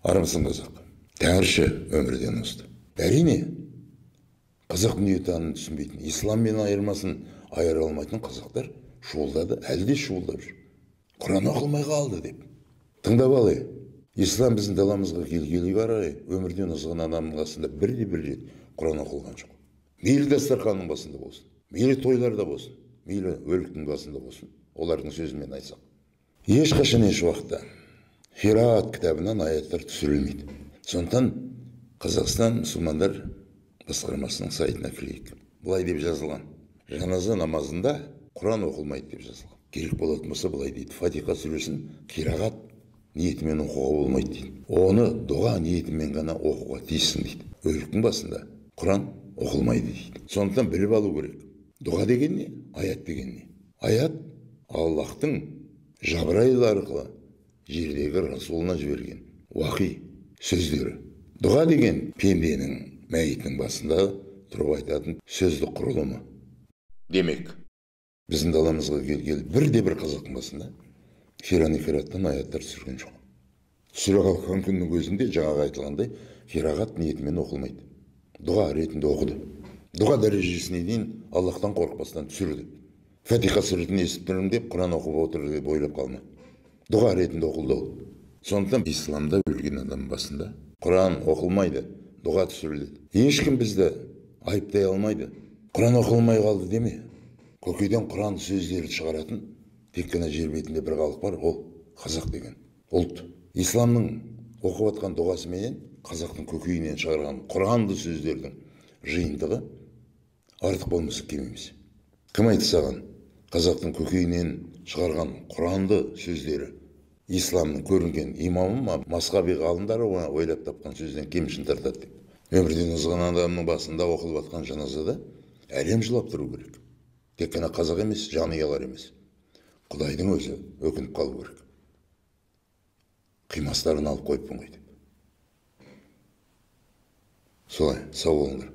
Армысың қазақ? Тәңірші өмірден озды. Әрине, қазақ дүниетанымын түсінбейтін, исламмен айырмасын айыра алмайтын қазақтар шуылдады, әлі де шуылдап жүр. Құран оқылмай қалды деп. Тыңдап алайық. Ислам біздің даламызға келгелі қарай өмірден озған адамның қасында бір рет Құран оқылған жоқ. Мейлі дастарханның басында болсын, мейлі тойларда болсын, мейлі өліктің басында болсын, олардың сөзімен айтсақ. Ешқашан еш уақытта Хираат кітабынан аяттар түсірілмейді. Сондықтан Қазақстан мұсылмандар басқармасының сайтына кірейік. Былай деп жазылған: жаназа намазында Құран оқылмайды деп жазылған. Керек болатын болса былай дейді: Фатиха сүресін қирағат ниетімен оқуға болмайды дейді. Оны дұға ниетімен ғана оқуға тиіссің дейді. Өліктің басында Құран оқылмайды дейді. Сондықтан біліп алу керек. Дұға деген не? Аят деген не? Аят Аллахтың Жабраил арқылы жердегі Расулына жіберген уахи сөздері. Дұға деген пенденің, мәйітінің басында тұрып айтатын сөзді құрылымы. Демек, біздің даламызға келгелі бір қазақтың басында Хираттан аяттар түсірген жоқ. Түсіре қалған күннің өзінде жаңағы айтылғандай қирағат ниетімен оқылмайды. Дұға ретінде оқыды. Дұға дәрежесіне дейін Аллахтан қорықпастан түсірді. Фатиха сүресін естіп тұрмын деп Құран оқып отыр деп ойлап қалма. Дұға ретінде оқылды ол. Сондықтан исламда өлген адам басында Құран оқылмайды, дұға түсіріледі. Ешкім бізді айыптай алмайды. Құран оқылмай қалды деме. Көкейден Құран сөздері шығаратын тек қана жер бетінде бір халық бар, ол қазақ деген ұлт. Исламның оқып атқан дұғасыменен қазақтың көкейінен шығарған Құранды сөздердің жиынтығы артық болмаса кем емес. Кім айтты саған? Қазақтың көкейінен шығарған Құранды сөздері исламның көрінген имамы ма, масхаби ғалымдары ойлап тапқан сөзден кемшін тартады деп. Өмірден озған адамның басында оқылып атқан жаназада әлем жылап тұру керек. Тек қана қазақ емес, жанұялар емес. Құдайдың өзі өкініп қалу керек. Қимастарын алып қойыппын ғой деп. Солай, сау болыңдар.